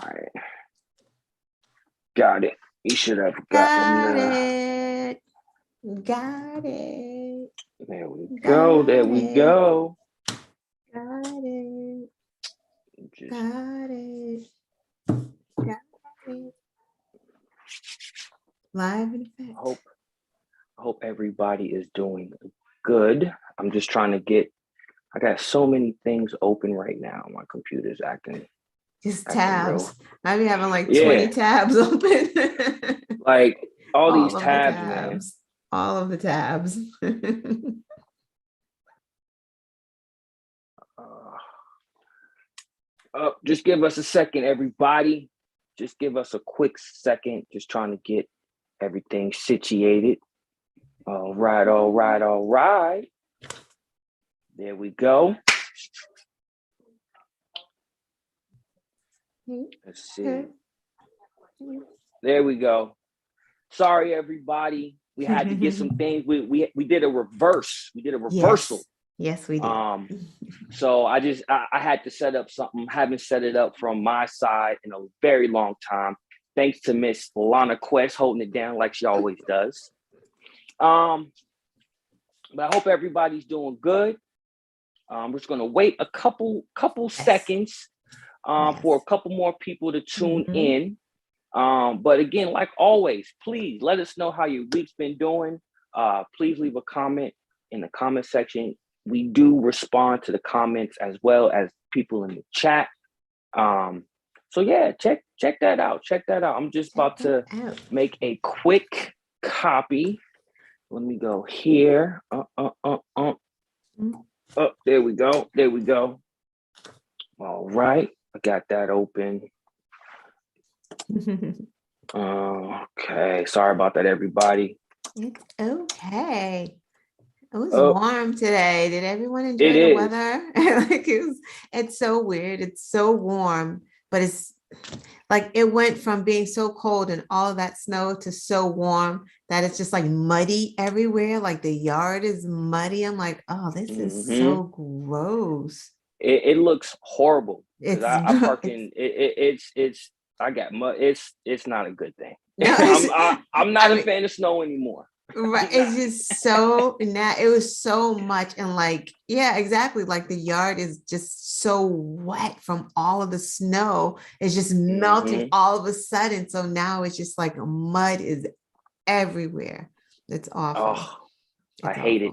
right. Got it. You should have gotten it. Got it. There we go. There we go. Got it. Got it. Got it. Live in effect. I hope everybody is doing good. I'm just trying to get. I got so many things open right now. My computer's acting. Just tabs. I be having like 20 tabs open. Like all these tabs, man. All of the tabs. Just give us a second, everybody. Just give us a quick second. Just trying to get everything situated. All right. There we go. Let's see. There we go. Sorry, everybody. We had to get some things. We did a reverse. We did a reversal. Yes, we did. So I had to set up something. Haven't set it up from my side in a very long time. Thanks to Miss Lana Quest holding it down like she always does. But I hope everybody's doing good. We're just gonna wait a couple seconds for a couple more people to tune in. But again, like always, please let us know how your week's been doing. Please leave a comment in the comment section. We do respond to the comments as well as people in the chat. So yeah, check that out. I'm just about to make a quick copy. Let me go here. There we go. All right, I got that open. Okay, sorry about that, everybody. It's okay. It was warm today. Did everyone enjoy the weather? It's so weird. It's so warm, but it's like it went from being so cold and all of that snow to so warm that it's just like muddy everywhere. Like the yard is muddy. I'm like, oh, this is so gross. It looks horrible. I park in it's I got mud. It's not a good thing. No, I'm not a fan of snow anymore. Right. It's just so it was so much. And like, yeah, exactly. Like the yard is just so wet from all of the snow. It's just melting all of a sudden. So now it's just like mud is everywhere. It's awful. Oh, I hate it.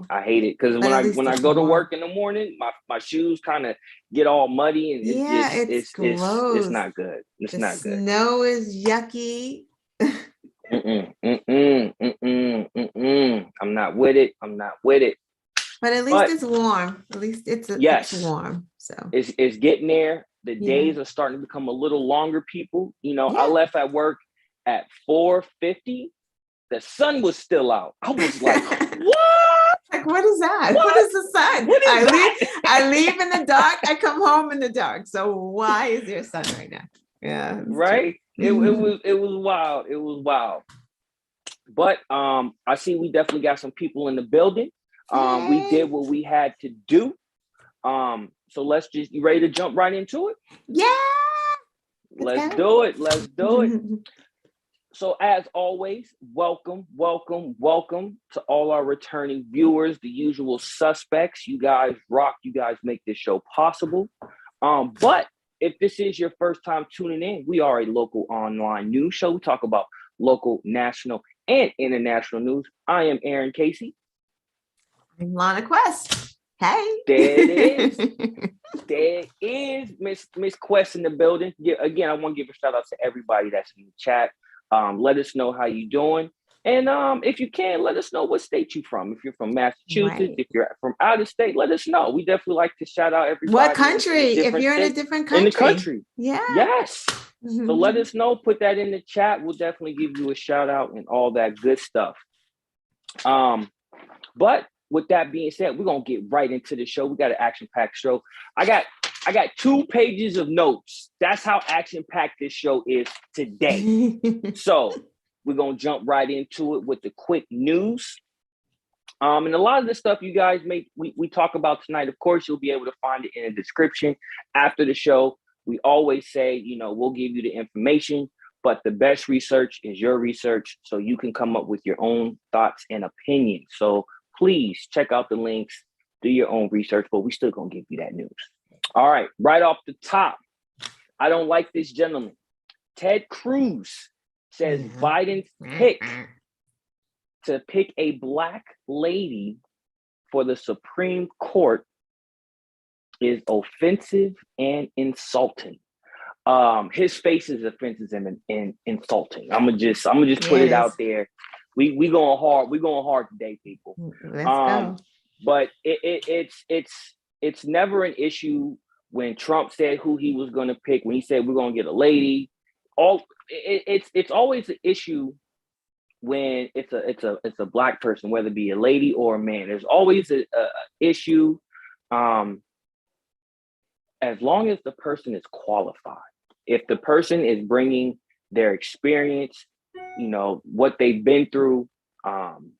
Because when I go to work in the morning, my shoes kind of get all muddy and it's gross. It's not good. It's not good. Snow is yucky. I'm not with it. But at least it's warm. At least it's warm. So it's getting there. The days are starting to become a little longer, people. I left at work at 4:50. The sun was still out. I was like, what? Like, what is that? What is the sun? I leave in the dark. I come home in the dark. So why is there sun right now? Yeah. Right. It was wild. It was wild. But I see we definitely got some people in the building. We did what we had to do. So you ready to jump right into it? Yeah. Let's do it. So as always, welcome to all our returning viewers, the usual suspects. You guys rock. You guys make this show possible. But if this is your first time tuning in, we are a local online news show. We talk about local, national, and international news. I am Aaron Casey. I'm Lana Quest. Hey. There it is. There is Miss Quest in the building. Yeah, again, I want to give a shout out to everybody that's in the chat. Let us know how you're doing. And if you can, let us know what state you're from. If you're from Massachusetts, if you're from out of state, let us know. We definitely like to shout out everybody. What country? If you're in a different country. In the country. Yeah. Yes. So let us know. Put that in the chat. We'll definitely give you a shout out and all that good stuff. But with that being said, we're going to get right into the show. We got an action-packed show. I got 2 pages of notes. That's how action-packed this show is today. So we're going to jump right into it with the quick news. And a lot of the stuff you guys we talk about tonight, of course, you'll be able to find it in the description after the show. We always say, we'll give you the information, but the best research is your research, so you can come up with your own thoughts and opinions. So please check out the links, do your own research, but we still gonna give you that news. All right, right off the top, I don't like this gentleman. Ted Cruz says Biden's pick to pick a Black lady for the Supreme Court is offensive and insulting. His face is offensive and insulting. I'm gonna just put it out there. We going hard. We going hard today, people. Let's go. But it's never an issue when Trump said who he was going to pick. When he said we're going to get a lady, it's always an issue when it's a Black person, whether it be a lady or a man. There's always a issue. As long as the person is qualified. If the person is bringing their experience, what they've been through, and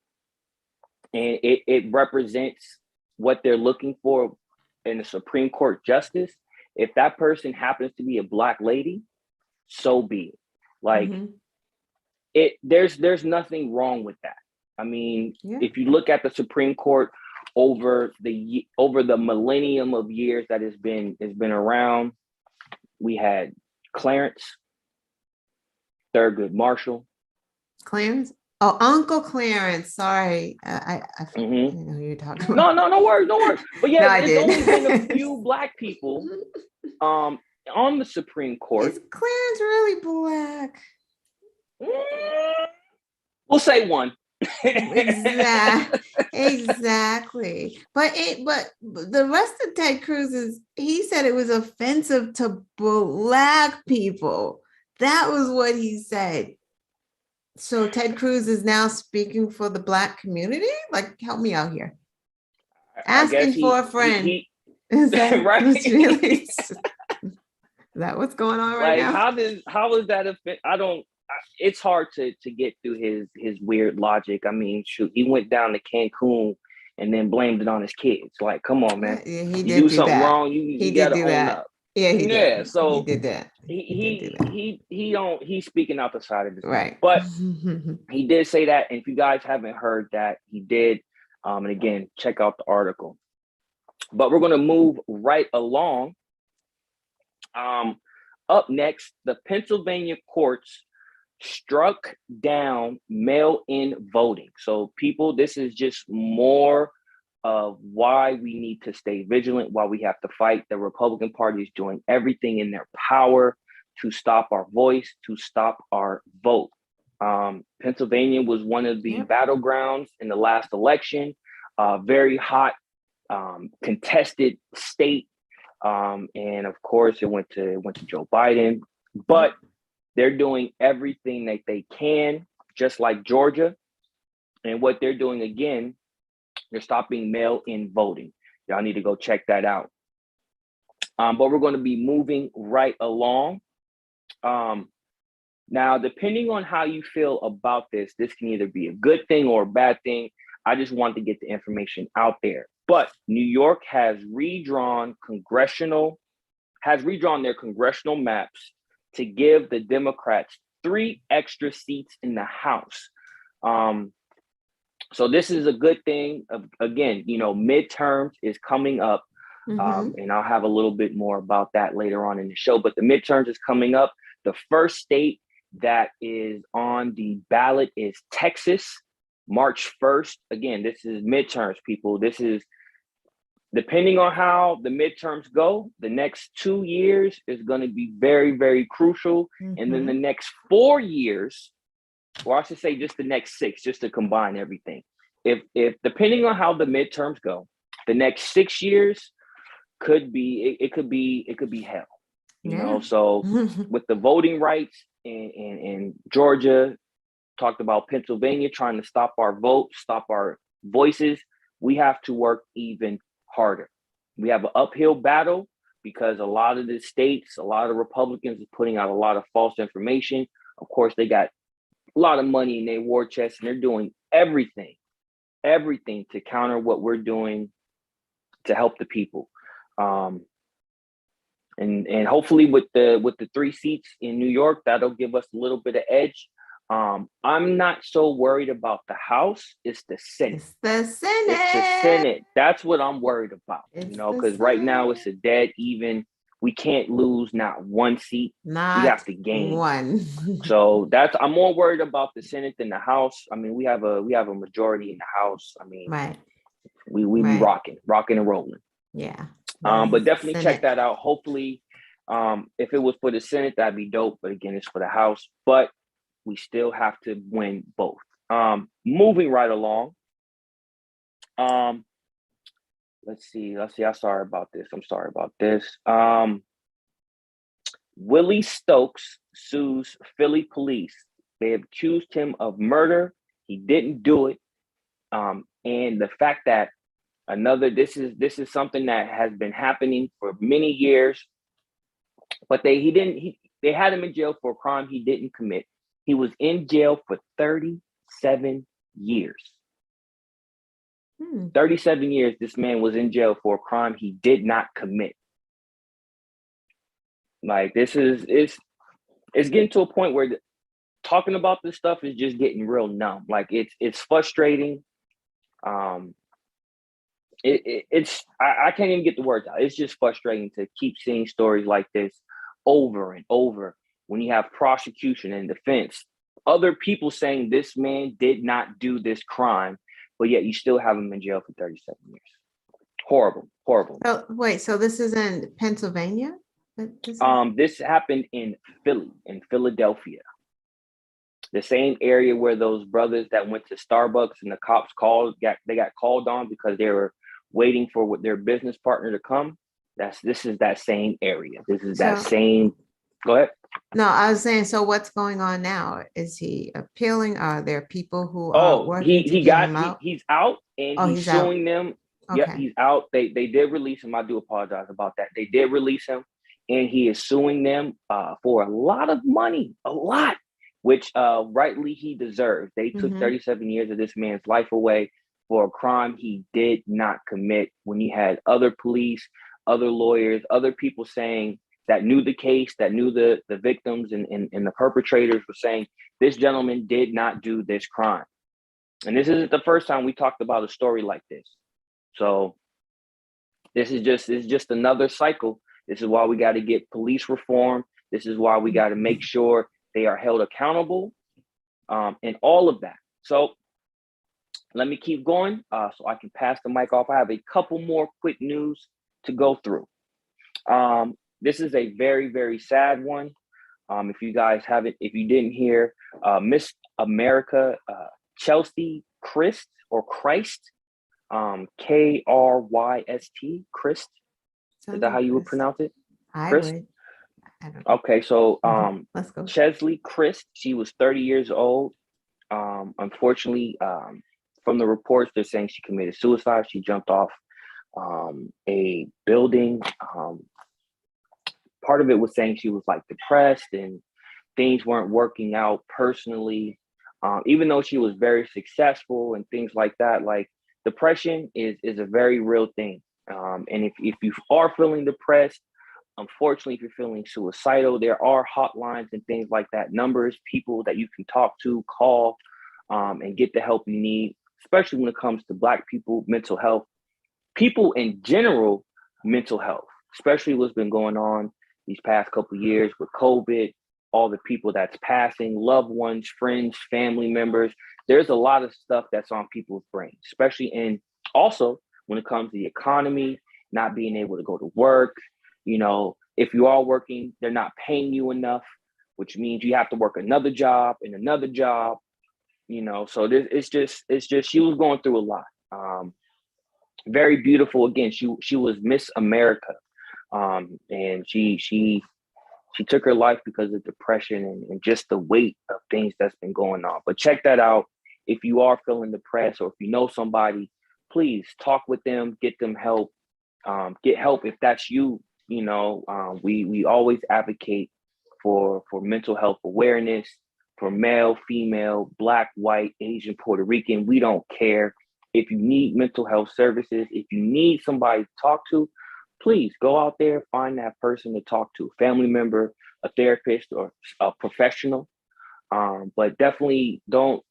it represents what they're looking for in a Supreme Court justice, if that person happens to be a Black lady, so be it. There's nothing wrong with that. I mean, if you look at the Supreme Court over the millennium of years that it's been around, we had Clarence, Thurgood Marshall. Clarence? Oh, Uncle Clarence. Sorry. I didn't know who you're talking about. No worries. But yeah, no, there's only been a few Black people on the Supreme Court. Is Clarence really Black? We'll say one. Exactly. But the rest of Ted Cruz he said it was offensive to Black people. That was what he said. So Ted Cruz is now speaking for the Black community? Like, help me out here. Asking for a friend. Is that right? Really, is that what's going on right now? How is that it's hard to get through his weird logic. I mean, shoot, he went down to Cancun and then blamed it on his kids. Like, come on, man. Yeah, he did you do something that. wrong, you gotta own that. up. Yeah, he did. Yeah, so he did that. He's speaking out the side of his right. But he did say that, and if you guys haven't heard that, he did. And again, check out the article. But we're gonna move right along. Up next, the Pennsylvania courts struck down mail-in voting. So people, this is just more of why we need to stay vigilant, why we have to fight. The Republican Party is doing everything in their power to stop our voice, to stop our vote. Pennsylvania was one of the battlegrounds in the last election, very hot, contested state. And of course, it went to Joe Biden, but they're doing everything that they can, just like Georgia. And what they're doing again, they're stopping mail-in voting. Y'all need to go check that out. But we're going to be moving right along. Now, depending on how you feel about this can either be a good thing or a bad thing. I just want to get the information out there. But New York has redrawn their congressional maps to give the Democrats 3 extra seats in the House. So this is a good thing. Again, midterms is coming up, and I'll have a little bit more about that later on in the show. But the midterms is coming up. The first state that is on the ballot is Texas, March 1st. Again, this is midterms, people. This is depending on how the midterms go. The next 2 years is going to be very, very crucial. And then the next 4 years, or I should say just the next 6, just to combine everything. If depending on how the midterms go, the next 6 years could be hell. You know, so with the voting rights in Georgia, talked about Pennsylvania trying to stop our vote, stop our voices, we have to work even harder. We have an uphill battle because a lot of the states, a lot of Republicans are putting out a lot of false information. Of course, they got a lot of money in their war chest, and they're doing everything to counter what we're doing to help the people. And hopefully with the 3 seats in New York, that'll give us a little bit of edge. I'm not so worried about the House. It's the Senate. It's the Senate. It's the Senate. That's what I'm worried about. It's because right now it's a dead even. We can't lose not one seat. We have to gain one. So I'm more worried about the Senate than the House. I mean, we have a majority in the House. I mean, right. We be rocking and rolling. Yeah. But definitely check that out. Hopefully, if it was for the Senate, that'd be dope. But again, it's for the House. But we still have to win both. Moving right along. Let's see. I'm sorry about this. Willie Stokes sues Philly police. They accused him of murder. He didn't do it. And the fact that this is something that has been happening for many years, but they had him in jail for a crime he didn't commit. He was in jail for 37 years. 37 years, this man was in jail for a crime he did not commit. Like, it's getting to a point where talking about this stuff is just getting real numb. Like, it's frustrating. I can't even get the words out. It's just frustrating to keep seeing stories like this over and over when you have prosecution and defense, other people saying this man did not do this crime, but yet you still have him in jail for 37 years. Horrible. Oh, wait, so this is in Pennsylvania? This happened in Philadelphia. The same area where those brothers that went to Starbucks and the cops got called on because they were waiting for their business partner to come. This is that same area. Go ahead. No, I was saying, so what's going on now? Is he appealing? Are there people who are working to get him out? He's out and he's suing them. Okay. Yep, he's out. They did release him. I do apologize about that. They did release him, and he is suing them for a lot of money, which rightly he deserves. They took 37 years of this man's life away for a crime he did not commit, when he had other police, other lawyers, other people saying that knew the case, that knew the victims and the perpetrators were saying, this gentleman did not do this crime. And this isn't the first time we talked about a story like this. So this is just another cycle. This is why we got to get police reform. This is why we got to make sure they are held accountable, and all of that. So let me keep going so I can pass the mic off. I have a couple more quick news to go through. This is a very, very sad one. If you guys haven't, if you didn't hear, Miss America, Chelsea Christ, Kryst, Christ. Is that how you would pronounce it? I would. I don't know. Okay, so let's go. Chelsea Christ, she was 30 years old. Unfortunately, from the reports, they're saying she committed suicide. She jumped off a building. Part of it was saying she was like depressed and things weren't working out personally. Even though she was very successful and things like that, like depression is a very real thing. And if you are feeling depressed, unfortunately, if you're feeling suicidal, there are hotlines and things like that, numbers, people that you can talk to, call, and get the help you need, especially when it comes to Black people, mental health, people in general, mental health, especially what's been going on these past couple of years with COVID, all the people that's passing, loved ones, friends, family members. There's a lot of stuff that's on people's brains, especially also when it comes to the economy, not being able to go to work. You know, if you are working, they're not paying you enough, which means you have to work another job and another job, you know. So it's just she was going through a lot. Very beautiful. Again, she was Miss America. And she took her life because of depression and just the weight of things that's been going on. But check that out. If you are feeling depressed, or if you know somebody, please talk with them, get them help, get help if that's you. You know, we always advocate for mental health awareness, for male, female, Black, white, Asian, Puerto Rican. We don't care. If you need mental health services, if you need somebody to talk to, please go out there, find that person to talk to, family member, a therapist, or a professional. But definitely don't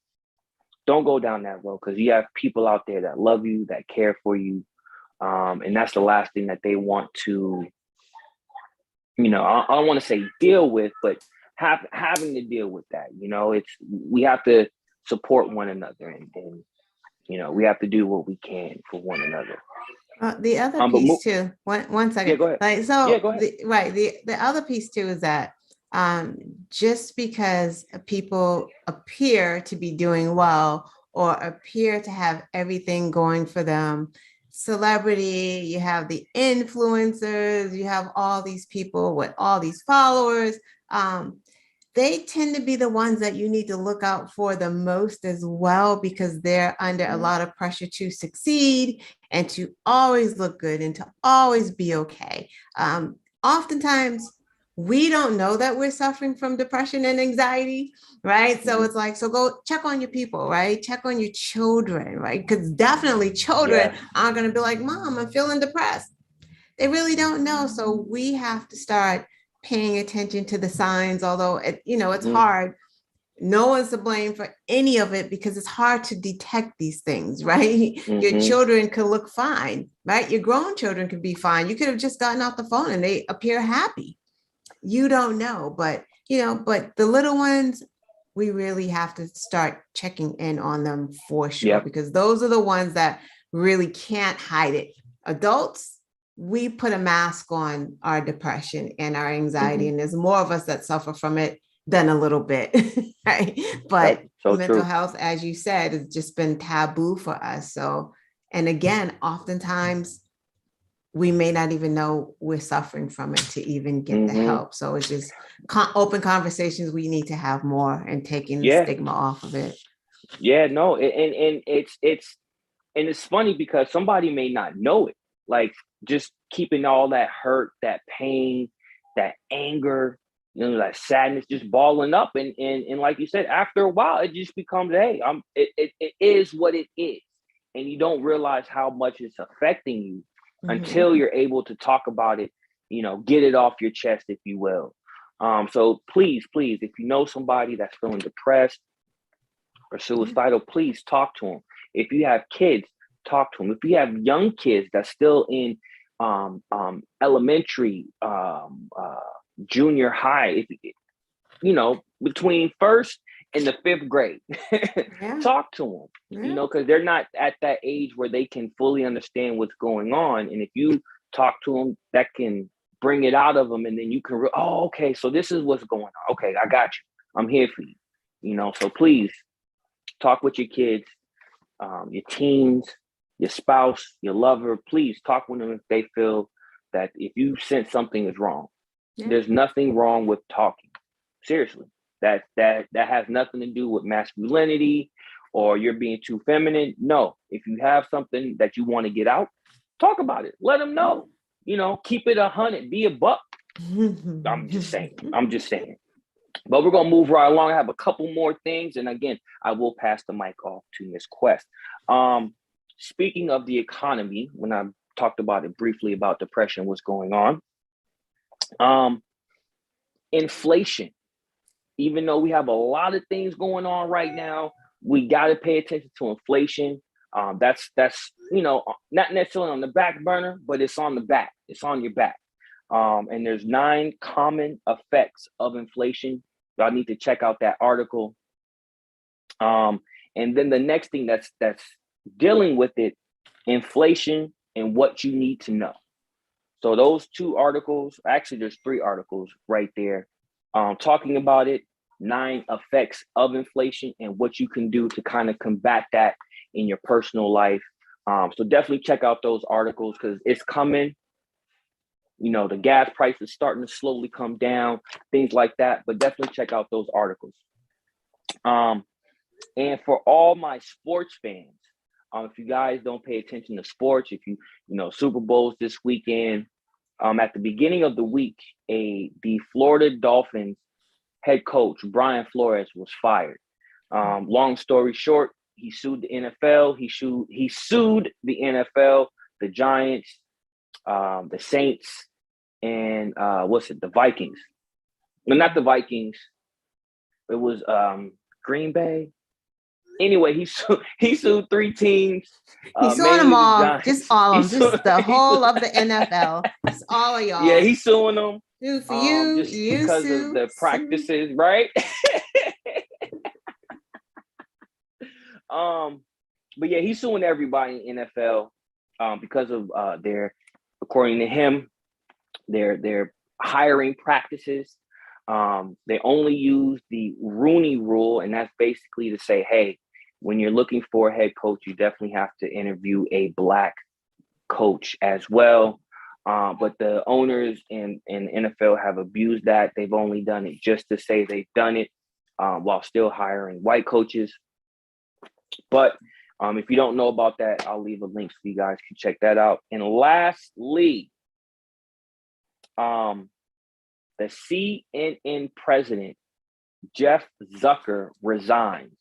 go down that road, because you have people out there that love you, that care for you. And that's the last thing that they want to, I don't want to say deal with, but having to deal with that. We have to support one another, and we have to do what we can for one another. The other piece too, one second. Yeah, go ahead. Like, so yeah, go ahead. The other piece too is that just because people appear to be doing well or appear to have everything going for them, celebrity, you have the influencers, you have all these people with all these followers, they tend to be the ones that you need to look out for the most as well, because they're under a lot of pressure to succeed and to always look good and to always be okay. Oftentimes, we don't know that we're suffering from depression and anxiety, right? So it's like, so go check on your people, right? Check on your children, right? Because definitely children aren't going to be like, Mom, I'm feeling depressed. They really don't know. So we have to start paying attention to the signs, although it's hard. No one's to blame for any of it, because it's hard to detect these things, right? Your children could look fine, right? Your grown children could be fine. You could have just gotten off the phone and they appear happy. You don't know, but the little ones, we really have to start checking in on them for sure, because those are the ones that really can't hide it. Adults, we put a mask on our depression and our anxiety, and there's more of us that suffer from it than a little bit, right? But mental health, as you said, has just been taboo for us. So, and again, oftentimes we may not even know we're suffering from it to even get the help. So it's just open conversations we need to have more, and taking the stigma off of it. Yeah, no, and it's funny because somebody may not know it. Like, just keeping all that hurt, that pain, that anger, that sadness just balling up, and like you said, after a while, it just becomes, hey, it is what it is, and you don't realize how much it's affecting you until you're able to talk about it, get it off your chest, if you will. So please, if you know somebody that's feeling depressed or suicidal, please talk to them. If you have kids, talk to them. If you have young kids that's still in elementary, junior high, between first and the fifth grade, talk to them, because they're not at that age where they can fully understand what's going on. And if you talk to them, that can bring it out of them, and then you can, okay, so this is what's going on. Okay, I got you. I'm here for you. So please talk with your kids, your teens, your spouse, your lover. Please talk with them if they feel that, if you sense something is wrong. There's nothing wrong with talking. Seriously, that has nothing to do with masculinity or you're being too feminine. No, if you have something that you want to get out, talk about it. Let them know. Keep it 100. Be a buck. I'm just saying. But we're gonna move right along. I have a couple more things, and again, I will pass the mic off to Ms. Quest. Speaking of the economy, when I talked about it briefly about depression, what's going on? Inflation. Even though we have a lot of things going on right now, we got to pay attention to inflation. That's not necessarily on the back burner, but it's on the back. It's on your back. And there's 9 common effects of inflation. Y'all need to check out that article. And then the next thing that's dealing with it, inflation and what you need to know. So those 2 articles, actually there's 3 articles right there, talking about it, 9 effects of inflation and what you can do to kind of combat that in your personal life. So definitely check out those articles, because it's coming. The gas price is starting to slowly come down, things like that, but definitely check out those articles. And for all my sports fans, if you guys don't pay attention to sports, if Super Bowl's this weekend, at the beginning of the week, the Florida Dolphins head coach, Brian Flores, was fired. Long story short, he sued the NFL. He sued the NFL, the Giants, the Saints, and the Vikings. No, not the Vikings. It was Green Bay. Anyway, he sued 3 teams. He's suing them mainly the all, Giants. just all of them, just the whole of the NFL. It's all of y'all. Yeah, he's suing them. Dude, for you, just because of the practices, right? But yeah, he's suing everybody in NFL because of according to him, their hiring practices. They only use the Rooney Rule, and that's basically to say, hey, when you're looking for a head coach, you definitely have to interview a Black coach as well. But the owners in NFL have abused that. They've only done it just to say they've done it while still hiring white coaches. But if you don't know about that, I'll leave a link so you guys can check that out. And lastly, the CNN president, Jeff Zucker, resigns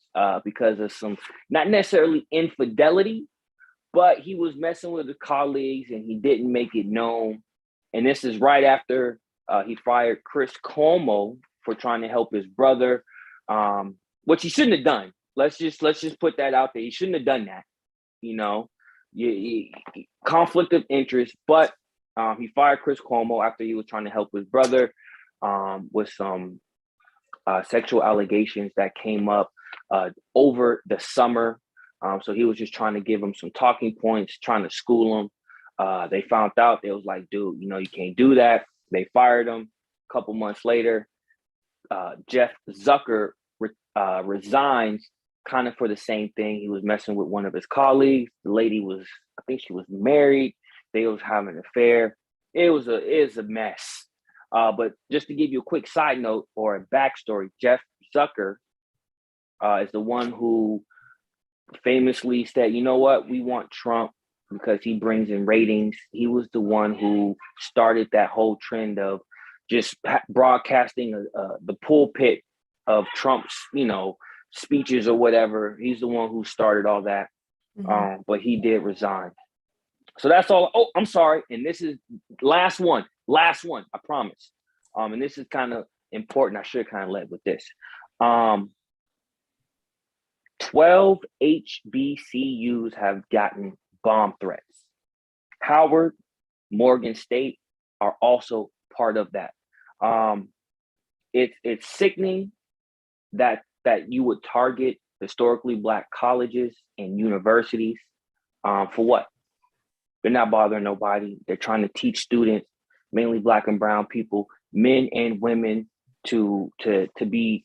because of some, not necessarily infidelity, but he was messing with his colleagues and he didn't make it known. And this is right after he fired Chris Cuomo for trying to help his brother, which he shouldn't have done. Let's just put that out there. He shouldn't have done that. Conflict of interest, but he fired Chris Cuomo after he was trying to help his brother with some sexual allegations that came up over the summer. So he was just trying to give him some talking points, trying to school him. They found out. They was like, dude, you can't do that. They fired him. A couple months later, Jeff Zucker resigns kind of for the same thing. He was messing with one of his colleagues. The lady I think she was married. They was having an affair. It was a mess. But just to give you a quick side note or a backstory, Jeff Zucker is the one who famously said, you know what, we want Trump because he brings in ratings. He was the one who started that whole trend of just broadcasting the pulpit of Trump's, speeches or whatever. He's the one who started all that. Mm-hmm. But he did resign. So that's all. Oh, I'm sorry. And this is last one, I promise. And this is kind of important. I should have kind of led with this. 12 HBCUs have gotten bomb threats. Howard, Morgan State are also part of that. It's sickening that you would target historically Black colleges and universities for what? They're not bothering nobody. They're trying to teach students, mainly Black and brown people, men and women, to be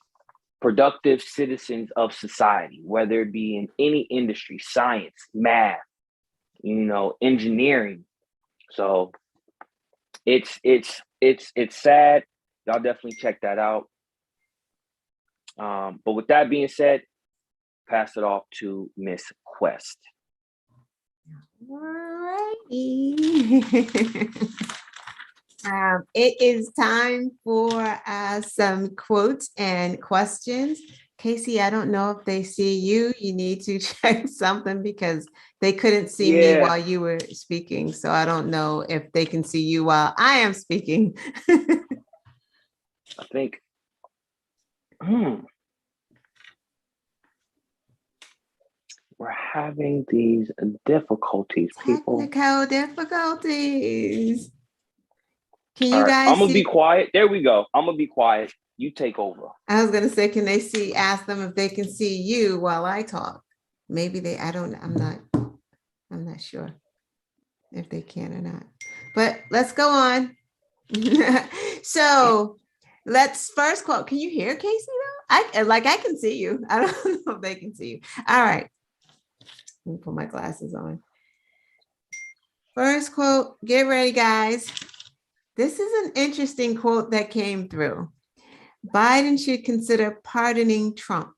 productive citizens of society, whether it be in any industry, science, math, engineering. So it's sad. Y'all definitely check that out. But with that being said, pass it off to Miss Quest. All righty. It is time for some quotes and questions. Casey, I don't know if they see you. You need to check something because they couldn't see me while you were speaking. So I don't know if they can see you while I am speaking. I think. We're having these difficulties, people. Technical difficulties. Can you guys I'm gonna be quiet. There we go. I'm gonna be quiet. You take over. I was gonna say, can they ask them if they can see you while I talk? Maybe I'm not sure if they can or not. But let's go on. So let's first quote. Can you hear Casey though? I can see you. I don't know if they can see you. All right. Let me put my glasses on. First quote, get ready, guys. This is an interesting quote that came through. Biden should consider pardoning Trump.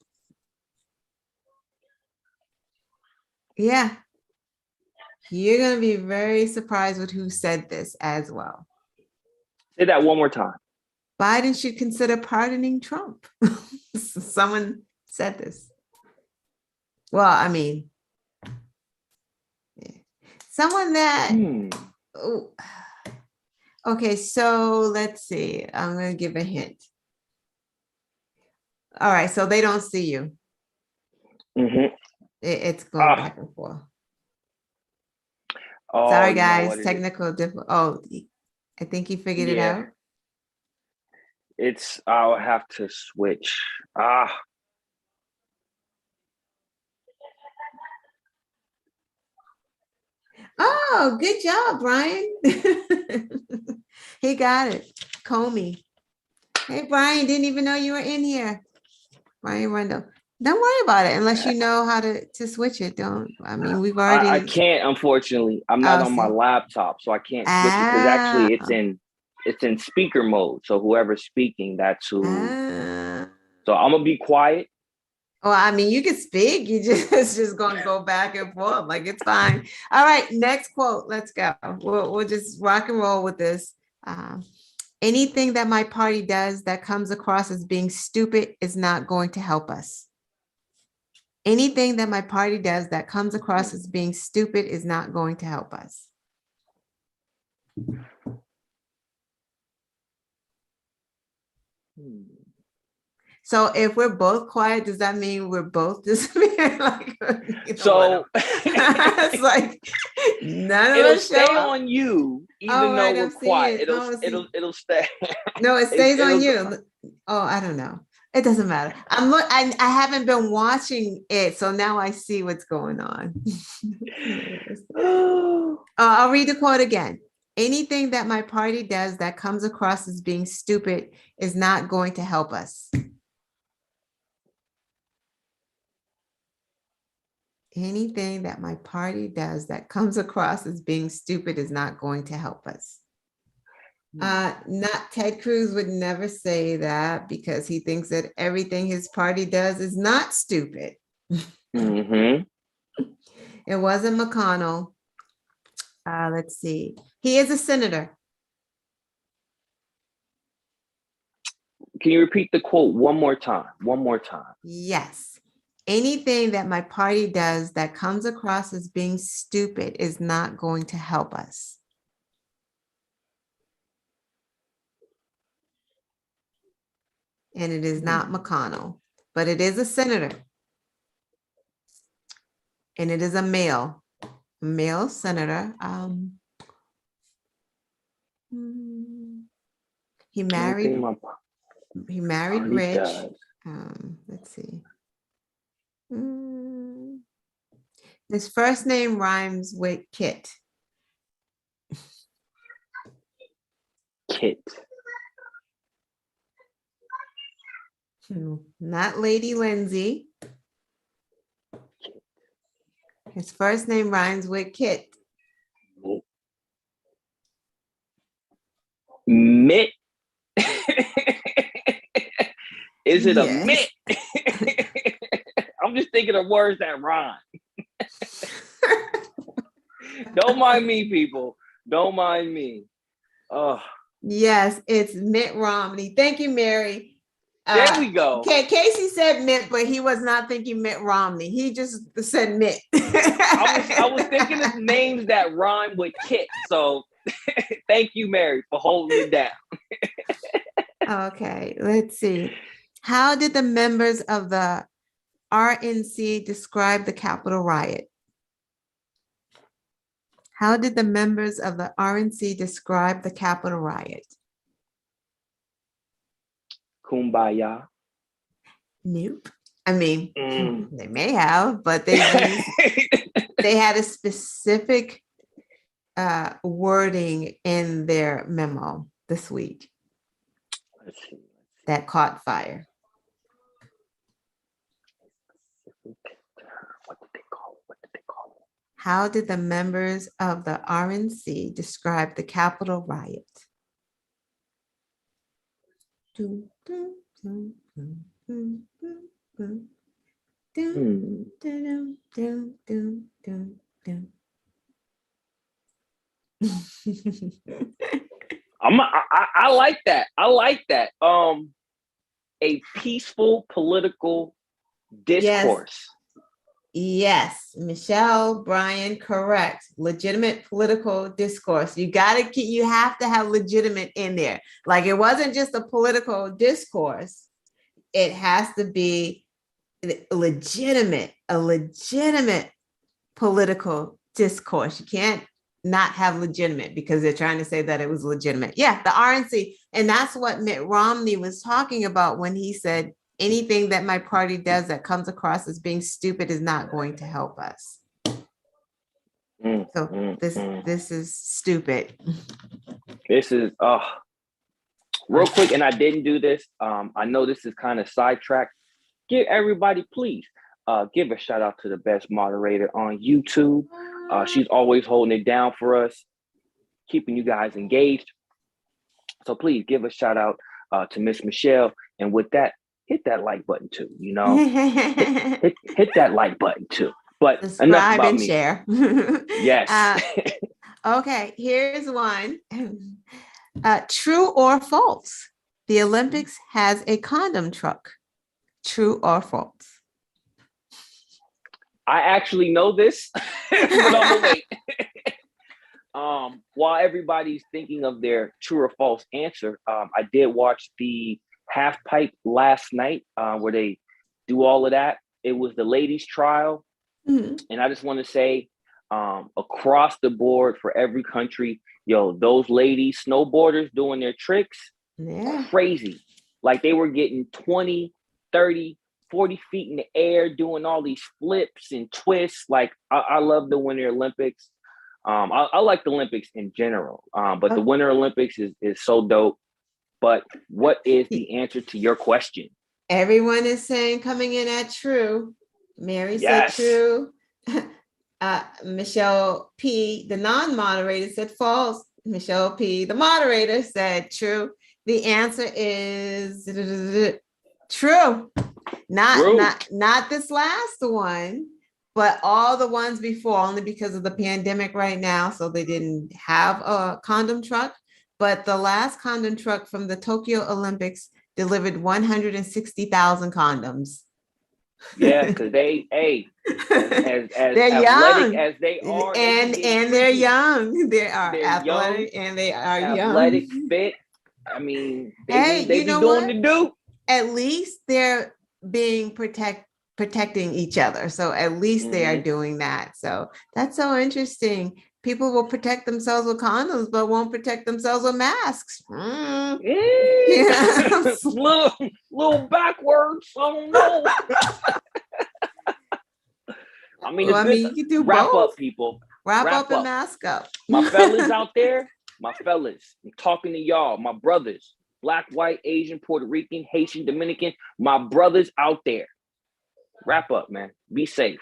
Yeah. You're going to be very surprised with who said this as well. Say that one more time. Biden should consider pardoning Trump. Someone said this. Well, I mean, someone that Ooh. Okay, so let's see. I'm gonna give a hint. All right, so they don't see you. Mm-hmm. It's going back and forth. Oh, Sorry, you know guys. what it Technical difficulty. Oh, I think you figured it out. I'll have to switch. Oh, good job, Brian. He got it. Comey. Hey, Brian, didn't even know you were in here. Brian Rundle. Don't worry about it unless you know how to switch it. I mean, we've already. I can't, unfortunately. I'm not on my laptop, so I can't switch it because actually it's in speaker mode. So whoever's speaking, that's who. So I'm gonna be quiet. Well, I mean, you can speak. You it's just gonna go back and forth. Like, it's fine. All right, next quote. Let's go. We'll just rock and roll with this. Anything that my party does that comes across as being stupid is not going to help us. Anything that my party does that comes across as being stupid is not going to help us. So if we're both quiet, does that mean we're both disappearing? Like, so it's like none of it'll us stay on you, even though we're quiet. It'll stay. No, it stays on you. Oh, I don't know. It doesn't matter. I haven't been watching it, so now I see what's going on. I'll read the quote again. Anything that my party does that comes across as being stupid is not going to help us. Anything that my party does that comes across as being stupid is not going to help us. Not Ted Cruz would never say that because he thinks that everything his party does is not stupid. Mm-hmm. It wasn't McConnell. Let's see. He is a senator. Can you repeat the quote one more time? One more time. Yes. Anything that my party does that comes across as being stupid is not going to help us. And it is not McConnell, but it is a senator. And it is a male senator. He married rich. Let's see. His first name rhymes with Kit. Kit. Not Lady Lindsay. His first name rhymes with Kit. Mitt. Is it a mitt? I'm just thinking of words that rhyme. Don't mind me, people. Don't mind me. Oh. Yes, it's Mitt Romney. Thank you, Mary. There we go. Okay, Casey said Mitt, but he was not thinking Mitt Romney. He just said Mitt. I was thinking of names that rhyme with Kit. So thank you, Mary, for holding me down. Okay, let's see. How did the members of the RNC describe the Capitol riot? How did the members of the RNC describe the Capitol riot? Kumbaya. Nope. I mean, they may have, but they had a specific wording in their memo this week that caught fire. What did they call it? How did the members of the RNC describe the Capitol riot? I like that. I like that. A peaceful political discourse. Yes, Michelle, Brian, correct. Legitimate political discourse. You have to have legitimate in there. Like it wasn't just a political discourse. It has to be a legitimate political discourse. You can't not have legitimate because they're trying to say that it was legitimate. Yeah, the RNC. And that's what Mitt Romney was talking about when he said, anything that my party does that comes across as being stupid is not going to help us. This is stupid. This is real quick, and I didn't do this. I know this is kind of sidetracked. Give everybody, please, give a shout out to the best moderator on YouTube. She's always holding it down for us, keeping you guys engaged. So please give a shout out to Miss Michelle. And with that, hit that like button too, hit that like button too. But subscribe enough about and me. Share. Yes. Okay, here's one. True or false? The Olympics has a condom truck. True or false? I actually know this, but I'm gonna wait. While everybody's thinking of their true or false answer, I did watch the half pipe last night where they do all of that. It was the ladies' trial. Mm-hmm. And I just want to say across the board for every country, those ladies, snowboarders doing their tricks, crazy. Like they were getting 20, 30, 40 feet in the air, doing all these flips and twists. Like I love the Winter Olympics. I like the Olympics in general, but the Winter Olympics is so dope. But what is the answer to your question? Everyone is saying coming in at true. Mary said true. Michelle P, the non-moderator, said false. Michelle P, the moderator, said true. The answer is true. Not this last one, but all the ones before, only because of the pandemic right now. So they didn't have a condom truck. But the last condom truck from the Tokyo Olympics delivered 160,000 condoms. Yeah, because they, as they're athletic young as they are, and they're young. They are athletic young, and they are athletic, young. fit. I mean, they be doing the do. At least they're being protecting each other. So at least they are doing that. So that's so interesting. People will protect themselves with condoms, but won't protect themselves with masks. Yeah. little backwards. I don't know. I mean, you can do wrap both. Up, people. Wrap up and mask up. My fellas out there, I'm talking to y'all, my brothers, Black, white, Asian, Puerto Rican, Haitian, Dominican, my brothers out there. Wrap up, man. Be safe.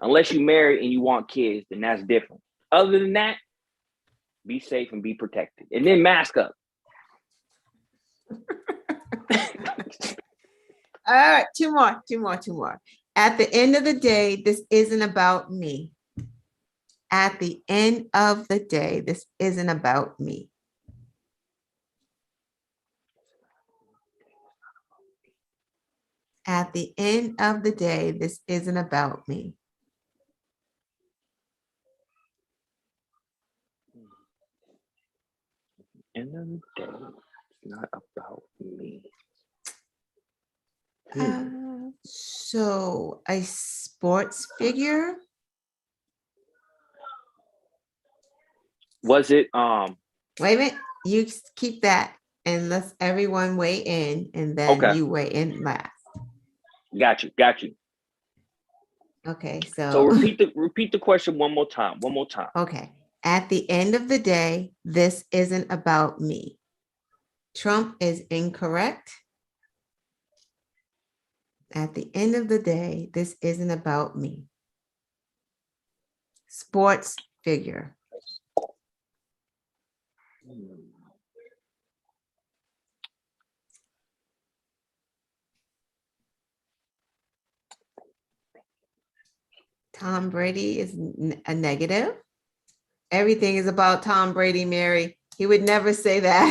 Unless you're married and you want kids, then that's different. Other than that, be safe and be protected. And then mask up. All right, two more. At the end of the day, this isn't about me. At the end of the day, this isn't about me. At the end of the day, this isn't about me. End of the day, it's not about me. So a sports figure. Was it wait a minute, you keep that and let's everyone weigh in and then you weigh in last. Got you. Okay, so repeat the question one more time. Okay. At the end of the day, this isn't about me. Trump is incorrect. At the end of the day, this isn't about me. Sports figure. Tom Brady is a negative. Everything is about Tom Brady, Mary. He would never say that.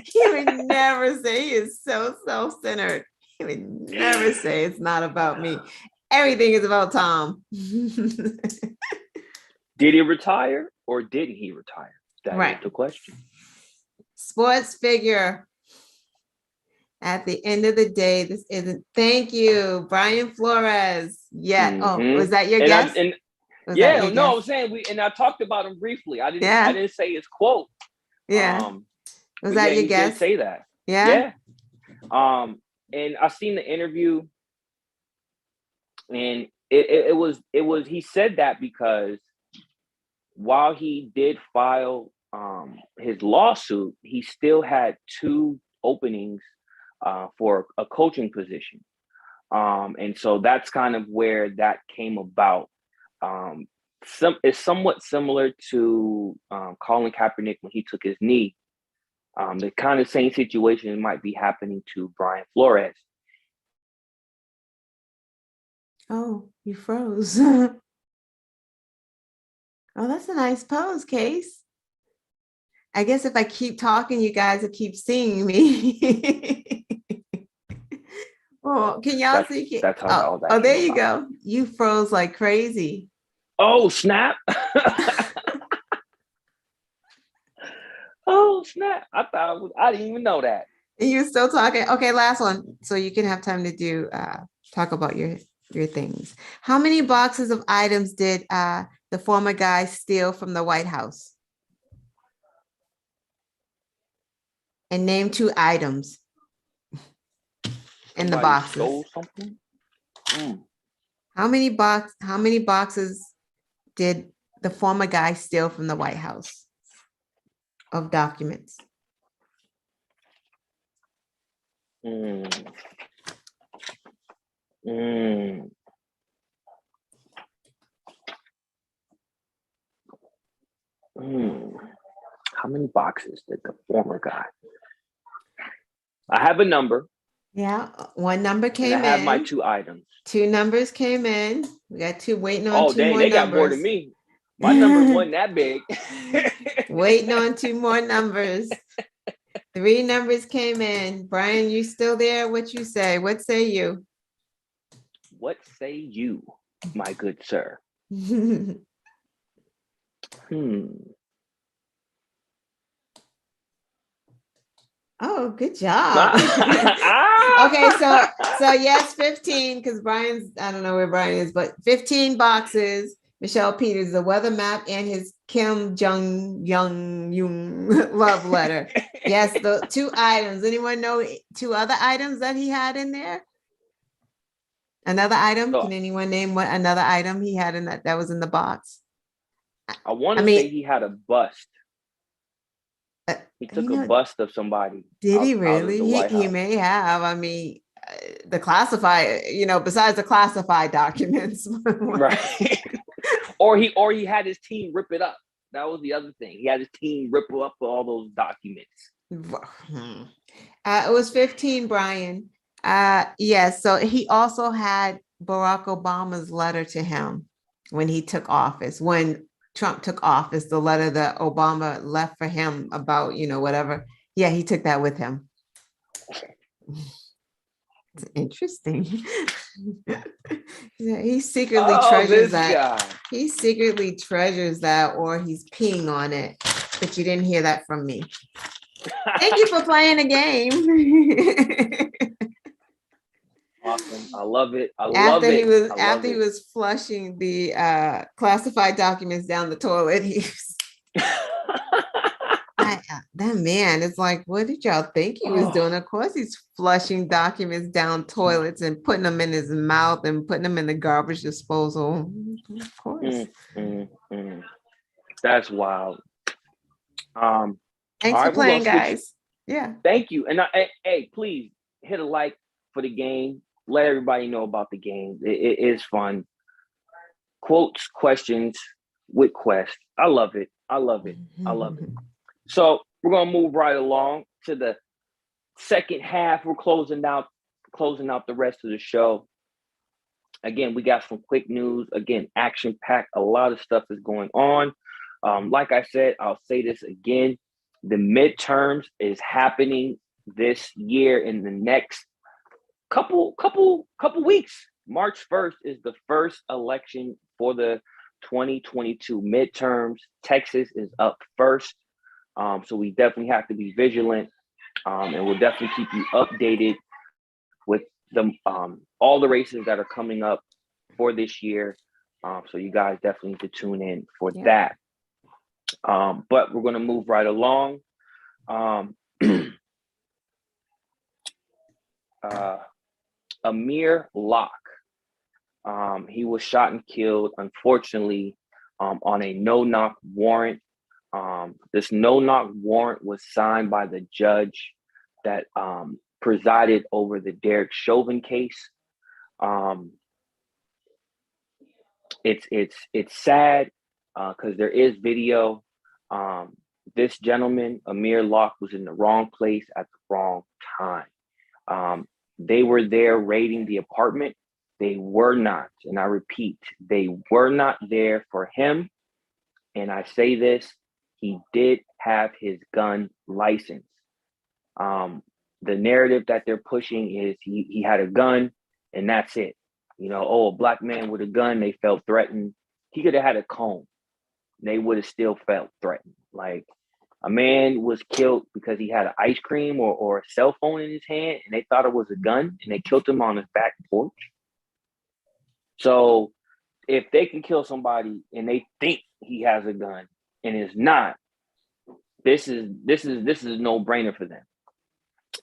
He would never say, he is so self-centered. He would never say it's not about me. Everything is about Tom. Did he retire or didn't he retire? That is the question. Sports figure. At the end of the day, this isn't. Thank you, Brian Flores. Yeah. Mm-hmm. Oh, was that your guess? I was saying I talked about him briefly. I didn't say his quote. Yeah. Was that your guess? Did say that. Yeah. And I seen the interview, and it was he said that because while he did file his lawsuit, he still had 2 openings for a coaching position. And so that's kind of where that came about. It's somewhat similar to Colin Kaepernick when he took his knee. The kind of same situation might be happening to Brian Flores. Oh, you froze. Oh, that's a nice pose, Case. I guess if I keep talking, you guys will keep seeing me. Oh, can y'all see? That's how all that. Oh, there you go. You froze like crazy. Oh, snap. Oh, snap. I didn't even know that. And you're still talking. Okay, last one. So you can have time to do talk about your things. How many boxes of items did the former guy steal from the White House? And name 2 items in the boxes. Stole something? How many boxes did the former guy steal from the White House of documents? How many boxes did the former guy? I have a number. Yeah, 1 number came in. I have my 2 items. 2 numbers came in. We got 2 waiting on 2 more numbers. They got more than me. My number wasn't that big. Waiting on 2 more numbers. 3 numbers came in. Brian, you still there? What you say? What say you? What say you, my good sir? Oh, good job. Okay, so yes, 15, because Brian's, I don't know where Brian is, but 15 boxes. Michelle Peters, the weather map, and his Kim Jong-un love letter. Yes, the 2 items. Anyone know 2 other items that he had in there? Another item? Can anyone name what another item he had in that was in the box? I want to say he had a bust. He took a bust of somebody. Did he really? He may have. I mean, the classified, besides the classified documents. Right. Or he had his team rip it up. That was the other thing. He had his team rip up all those documents. It was 15, Brian. Yes. So he also had Barack Obama's letter to him when he took office. When Trump took office, the letter that Obama left for him about, whatever. Yeah, he took that with him. It's interesting. He secretly treasures that. Guy. He secretly treasures that, or he's peeing on it. But you didn't hear that from me. Thank you for playing the game. Awesome. I love it. After he was flushing the classified documents down the toilet, he was that man is like, what did y'all think he was doing? Of course, he's flushing documents down toilets and putting them in his mouth and putting them in the garbage disposal. Of course. That's wild. Thanks for playing, guys. Yeah. Thank you. And hey, please hit a like for the game. Let everybody know about the game. It is fun. Quotes, questions with Quest. I love it. So we're gonna move right along to the second half. We're closing out the rest of the show. Again, we got some quick news. Again, action-packed. A lot of stuff is going on. Like I said, I'll say this again. The midterms is happening this year in the next couple weeks. March 1st is the first election for the 2022 midterms. Texas is up first. So we definitely have to be vigilant. And we'll definitely keep you updated with all the races that are coming up for this year. So you guys definitely need to tune in for that. But we're going to move right along. Amir Locke. He was shot and killed, unfortunately, on a no-knock warrant. This no-knock warrant was signed by the judge that presided over the Derek Chauvin case. It's sad because there is video. This gentleman, Amir Locke, was in the wrong place at the wrong time. They were there raiding the apartment. They were not, and I repeat, they were not there for him. And I say this, he did have his gun license. The narrative that they're pushing is he had a gun and that's it. You know, oh, a black man with a gun, they felt threatened. He could have had a comb. They would have still felt threatened. Like, a man was killed because he had an ice cream or a cell phone in his hand and they thought it was a gun and they killed him on his back porch. So if they can kill somebody and they think he has a gun and it's not, this is a no-brainer for them.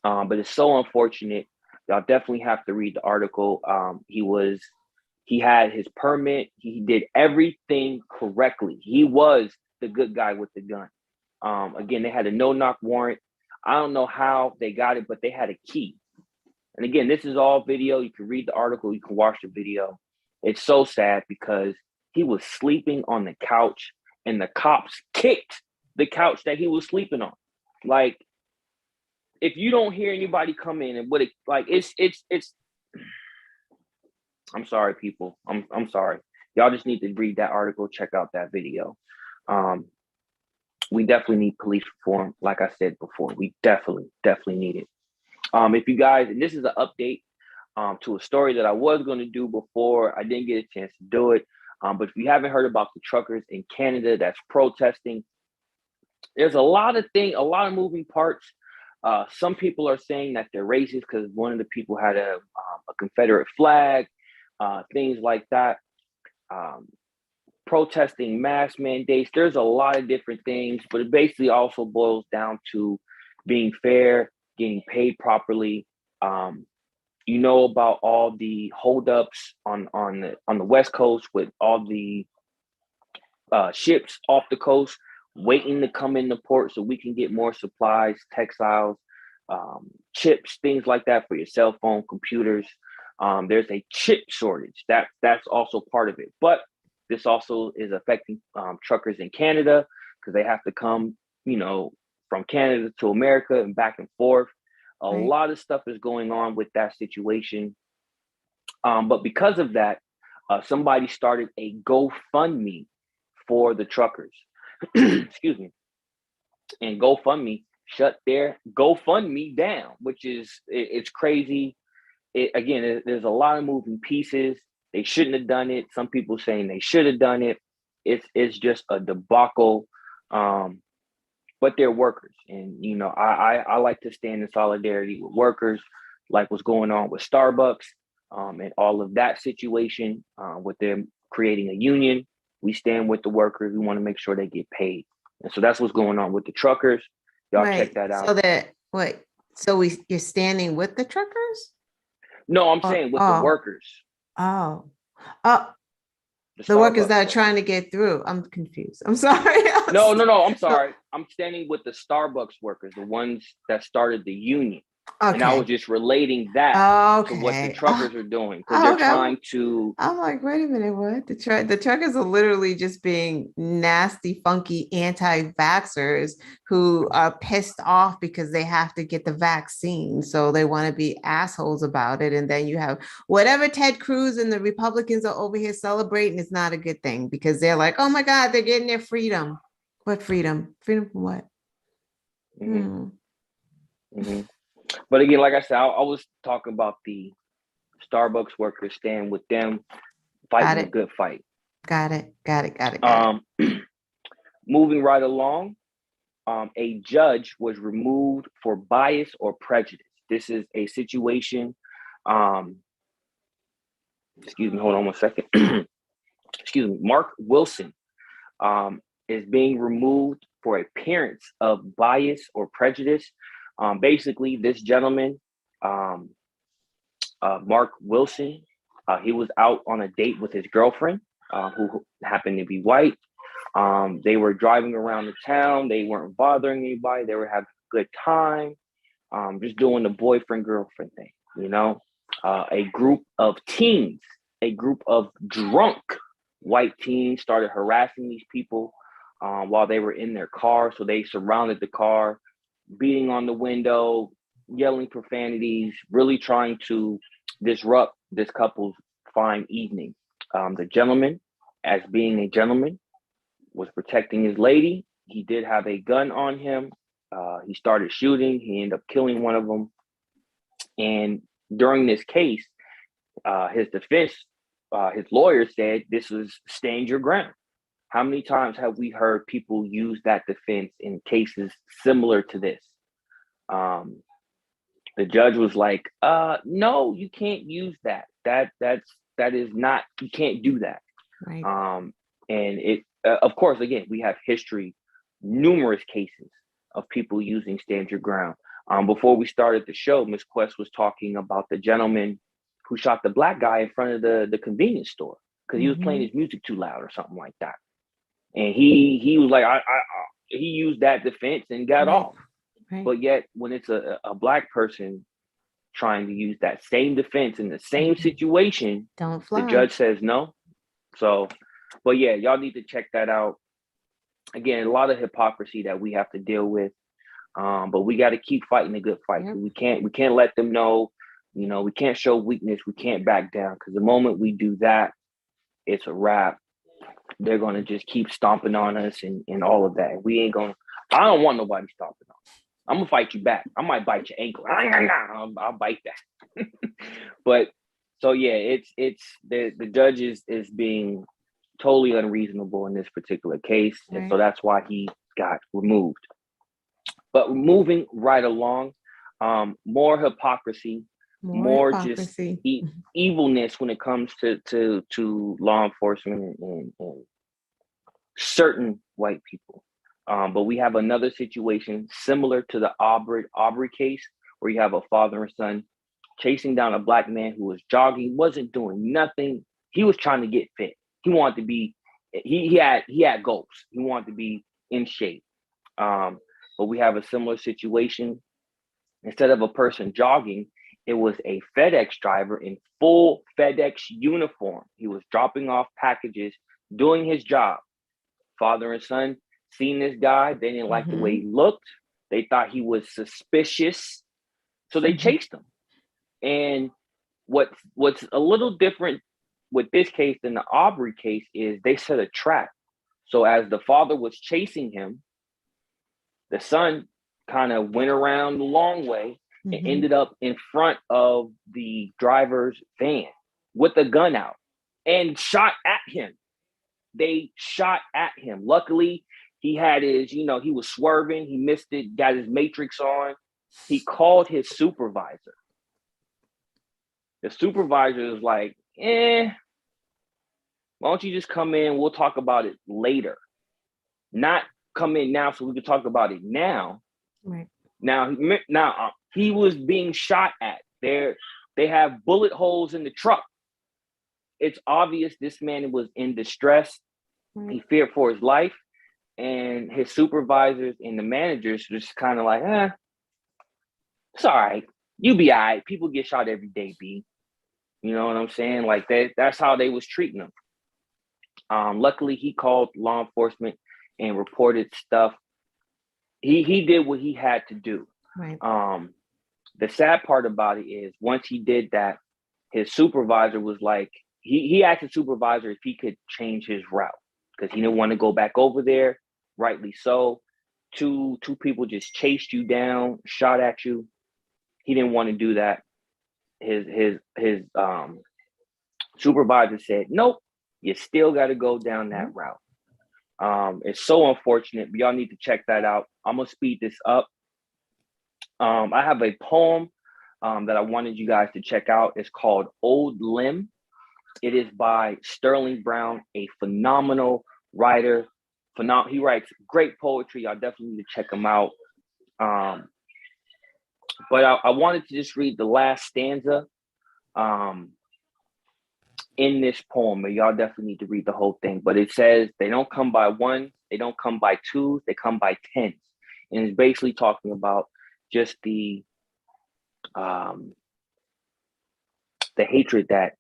But it's so unfortunate. Y'all definitely have to read the article. He had his permit. He did everything correctly. He was the good guy with the gun. Again, they had a no-knock warrant. I don't know how they got it, but they had a key. And again, this is all video. You can read the article. You can watch the video. It's so sad because he was sleeping on the couch and the cops kicked the couch that he was sleeping on. Like, if you don't hear anybody come in and it's I'm sorry, people. I'm sorry. Y'all just need to read that article, check out that video. We definitely need police reform. Like I said before, we definitely need it. If you guys, and this is an update to a story that I was going to do before, I didn't get a chance to do it. But if you haven't heard about the truckers in Canada that's protesting, there's a lot of moving parts. Some people are saying that they're racist because one of the people had a Confederate flag, things like that. Protesting mask mandates. There's a lot of different things, but it basically also boils down to being fair, getting paid properly. You know about all the holdups on the West Coast with all the ships off the coast waiting to come into port so we can get more supplies, textiles, chips, things like that for your cell phone, computers. There's a chip shortage. That's also part of it. But this also is affecting truckers in Canada because they have to come, from Canada to America and back and forth. A lot of stuff is going on with that situation. But because of that, somebody started a GoFundMe for the truckers. Excuse me. And GoFundMe shut their GoFundMe down, which is, it's crazy. There's a lot of moving pieces. They shouldn't have done it. Some people saying they should have done it. It's just a debacle. But they're workers. And, I like to stand in solidarity with workers, like what's going on with Starbucks and all of that situation with them creating a union. We stand with the workers. We want to make sure they get paid. And so that's what's going on with the truckers. Y'all check that out. You're standing with the truckers? No, I'm saying with the workers. The workers that are trying to get through. I'm confused. I'm sorry. No, I'm sorry. I'm standing with the Starbucks workers, the ones that started the union. Okay. And I was just relating that to what the truckers are doing because they're trying to. I'm like, wait a minute, what? The truckers are literally just being nasty, funky anti-vaxxers who are pissed off because they have to get the vaccine. So they want to be assholes about it. And then you have whatever Ted Cruz and the Republicans are over here celebrating is not a good thing because they're like, oh my God, they're getting their freedom. What freedom? Freedom from what? Mm-hmm. Mm-hmm. But again, like I said, I was talking about the Starbucks workers stand with them, Got fighting a it. good fight. Got it. Got it. Got it. Got it. Moving right along, a judge was removed for bias or prejudice. This is a situation. Excuse me, hold on one second. Excuse me. Mark Wilson is being removed for appearance of bias or prejudice. Basically, this gentleman, Mark Wilson, he was out on a date with his girlfriend, who happened to be white. They were driving around the town. They weren't bothering anybody. They were having a good time, just doing the boyfriend girlfriend thing. You know, a group of teens, a group of drunk white teens started harassing these people while they were in their car. So they surrounded the car, beating on the window, yelling profanities, really trying to disrupt this couple's fine evening. The gentleman, as being a gentleman, was protecting his lady. He did have a gun on him. He started shooting. He ended up killing one of them. And during this case, his defense, his lawyer said this was stand your ground. How many times have we heard people use that defense in cases similar to this? The judge was like, no, you can't use that. That is not, you can't do that. Right. And it, of course, again, we have history, numerous cases of people using stand your ground. Before we started the show, Ms. Quest was talking about the gentleman who shot the black guy in front of the convenience store because he was playing his music too loud or something like that. And he was like, he used that defense and got off. Right. But yet when it's a black person trying to use that same defense in the same situation, don't fly. The judge says no. So, but yeah, y'all need to check that out. Again, a lot of hypocrisy that we have to deal with. But we got to keep fighting the good fight. Yep. We can't let them know, you know, we can't show weakness. We can't back down because the moment we do that, it's a wrap. They're going to just keep stomping on us and all of that. We ain't going to, I don't want nobody stomping on us. I'm going to fight you back. I might bite your ankle. I'll bite that. But so, yeah, it's the judge is being totally unreasonable in this particular case. Right. And so that's why he got removed. But moving right along, more hypocrisy, more just evilness when it comes to law enforcement and certain white people. But we have another situation similar to the Aubrey case, where you have a father and son chasing down a black man who was jogging, wasn't doing nothing. He was trying to get fit. He wanted to be, he had goals. He wanted to be in shape. But we have a similar situation. Instead of a person jogging, it was a FedEx driver in full FedEx uniform. He was dropping off packages, doing his job. Father and son seen this guy. They didn't like the way he looked. They thought he was suspicious. So they chased him. And what's a little different with this case than the Aubrey case is they set a trap. So as the father was chasing him, the son kind of went around the long way and ended up in front of the driver's van with a gun out and shot at him. They shot at him. Luckily, he had his, he was swerving. He missed it, got his matrix on. He called his supervisor. The supervisor is like, why don't you just come in? We'll talk about it later. Not come in now so we can talk about it now. Right. Now he was being shot at. They have bullet holes in the truck. It's obvious this man was in distress. Right. He feared for his life. And his supervisors and the managers were just kind of like, it's all right. You be all right. People get shot every day, B. You know what I'm saying? Like that's how they was treating him. Luckily, he called law enforcement and reported stuff. He did what he had to do. Right. The sad part about it is once he did that, his supervisor was like, he asked the supervisor if he could change his route because he didn't want to go back over there. Rightly so. Two people just chased you down, shot at you. He didn't want to do that. his supervisor said, nope, you still got to go down that route. It's so unfortunate, but y'all need to check that out. I'm gonna speed this up. I have a poem that I wanted you guys to check out. It's called Old Limb. It is by Sterling Brown, a phenomenal writer. He writes great poetry. Y'all definitely need to check him out. But I wanted to just read the last stanza in this poem. And y'all definitely need to read the whole thing. But it says, they don't come by ones, they don't come by twos, they come by tens. And it's basically talking about just the hatred that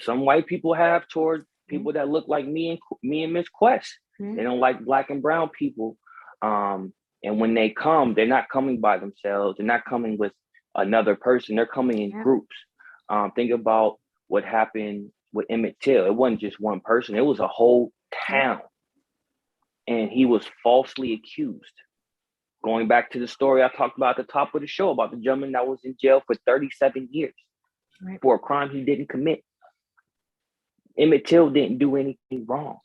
some white people have toward people that look like me and Miss Quest. They don't like Black and brown people. And when they come, they're not coming by themselves. They're not coming with another person. They're coming in groups. Think about what happened with Emmett Till. It wasn't just one person. It was a whole town. And he was falsely accused. Going back to the story I talked about at the top of the show about the gentleman that was in jail for 37 years for a crime he didn't commit. Emmett Till didn't do anything wrong.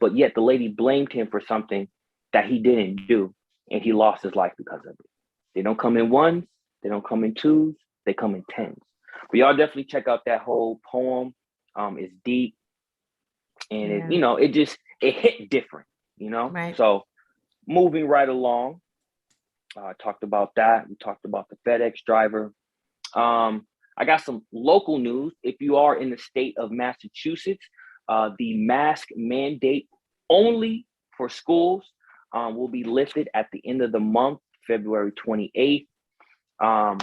But yet the lady blamed him for something that he didn't do. And he lost his life because of it. They don't come in ones. They don't come in twos. They come in tens. But y'all definitely check out that whole poem. It's deep. And it hit different, So moving right along. I talked about that. We talked about the FedEx driver. I got some local news. If you are in the state of Massachusetts, the mask mandate only for schools will be lifted at the end of the month, February 28th.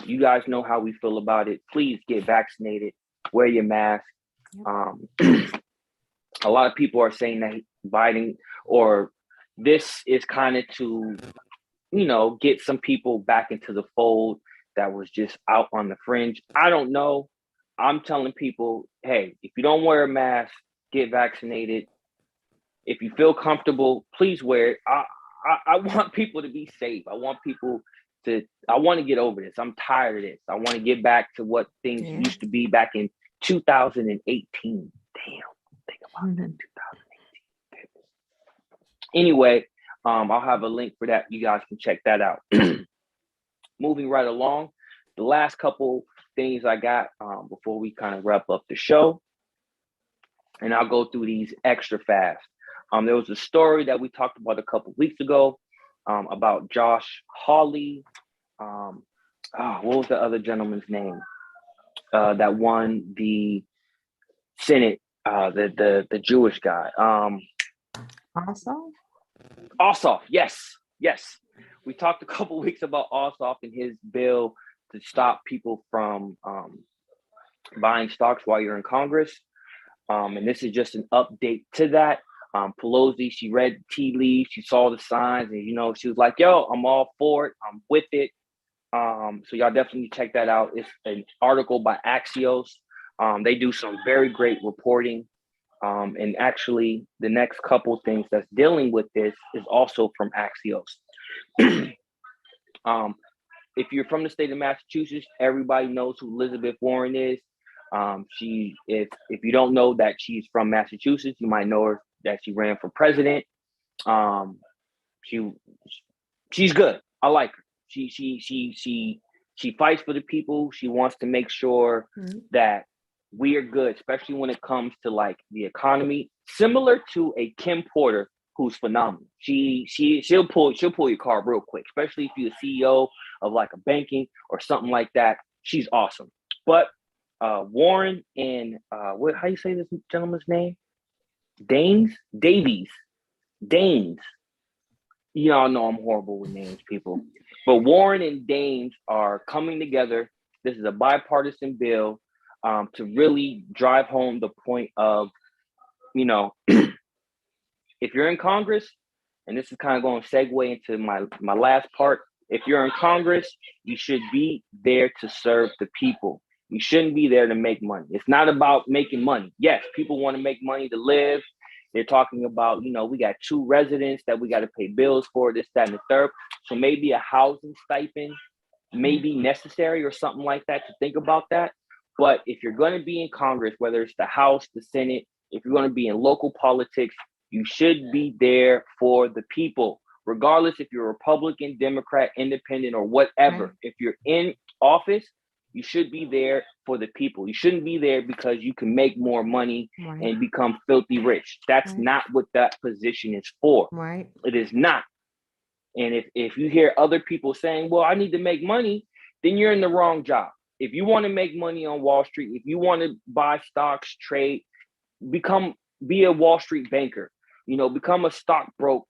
You guys know how we feel about it. Please get vaccinated, wear your mask. A lot of people are saying that Biden, or this is kind of to, get some people back into the fold that was just out on the fringe. I don't know. I'm telling people, hey, if you don't wear a mask, get vaccinated. If you feel comfortable, please wear it. I want people to be safe. I want to get over this. I'm tired of this. I want to get back to what things used to be back in 2018. Damn, think about that, 2018. Anyway, I'll have a link for that. You guys can check that out. Moving right along, the last couple things I got before we kind of wrap up the show, and I'll go through these extra fast. There was a story that we talked about a couple weeks ago about Josh Hawley. What was the other gentleman's name that won the Senate? The Jewish guy. Ossoff. Yes. We talked a couple weeks about Ossoff and his bill to stop people from buying stocks while you're in Congress. And this is just an update to that. Pelosi, she read tea leaves, she saw the signs, and she was like, yo, I'm all for it, I'm with it. So y'all definitely check that out. It's an article by Axios. They do some very great reporting. And actually the next couple things that's dealing with this is also from Axios. If you're from the state of Massachusetts, everybody knows who Elizabeth Warren is. If you don't know that she's from Massachusetts, you might know her that she ran for president. She's good. I like her. She fights for the people. She wants to make sure that we are good, especially when it comes to like the economy. Similar to a Kim Porter, who's phenomenal. She'll pull your car real quick, especially if you're a CEO of like a banking or something like that. She's awesome. But Warren and how you say this gentleman's name? Davies. Y'all know I'm horrible with names, people. But Warren and Daines are coming together. This is a bipartisan bill to really drive home the point of, if you're in Congress, and this is kind of going to segue into my last part. If you're in Congress, you should be there to serve the people. You shouldn't be there to make money. It's not about making money. Yes, people want to make money to live. They're talking about, we got 2 residents that we got to pay bills for, this, that, and the third. So maybe a housing stipend maybe necessary or something like that to think about that. But if you're going to be in Congress, whether it's the House, the Senate, if you're going to be in local politics, you should be there for the people, regardless if you're Republican, Democrat, Independent, or whatever. Right. If you're in office, you should be there for the people. You shouldn't be there because you can make more money and become filthy rich. That's not what that position is for. Right. It is not. And if you hear other people saying, well, I need to make money, then you're in the wrong job. If you want to make money on Wall Street, if you want to buy stocks, trade, be a Wall Street banker, become a stockbroker,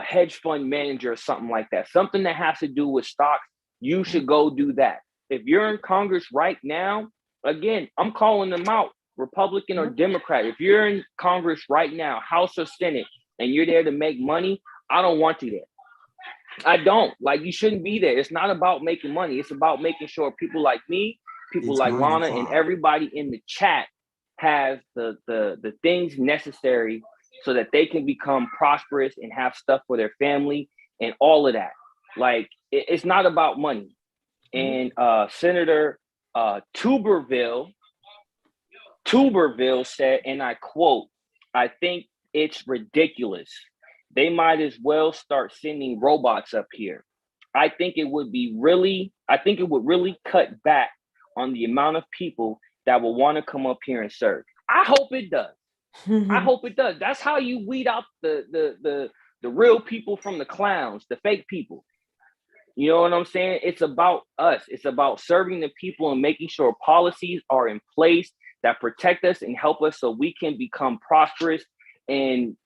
hedge fund manager or something like that. Something that has to do with stocks, you should go do that. If you're in Congress right now, again, I'm calling them out, Republican or Democrat. If you're in Congress right now, House or Senate, and you're there to make money, I don't want you there. I don't. You shouldn't be there. It's not about making money. It's about making sure people like me, people like Lana, and everybody in the chat has the things necessary so that they can become prosperous and have stuff for their family and all of that. It's not about money. And Senator Tuberville said, and I quote, "I think it's ridiculous. They might as well start sending robots up here. I think it would really cut back on the amount of people that will want to come up here and serve." I hope it does. I hope it does. That's how you weed out the real people from the clowns, the fake people. You know what I'm saying? It's about us. It's about serving the people and making sure policies are in place that protect us and help us so we can become prosperous and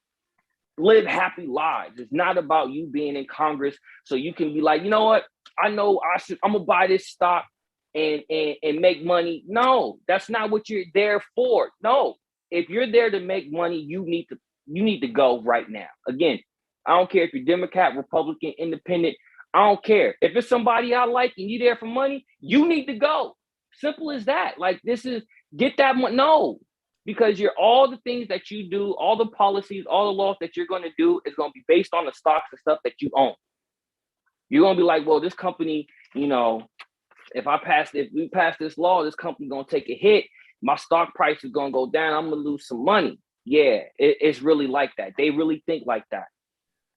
live happy lives. It's not about you being in Congress so you can be like, you know what? I'm gonna buy this stock and make money. No, that's not what you're there for. No, if you're there to make money, you need to go right now. Again, I don't care if you're Democrat, Republican, Independent. I don't care. If it's somebody I like and you're there for money, you need to go. Simple as that. Get that money. No, because all the things that you do, all the policies, all the laws that you're going to do is going to be based on the stocks and stuff that you own. You're going to be like, well, this company, if we pass this law, this company going to take a hit. My stock price is going to go down. I'm going to lose some money. Yeah, it's really like that. They really think like that.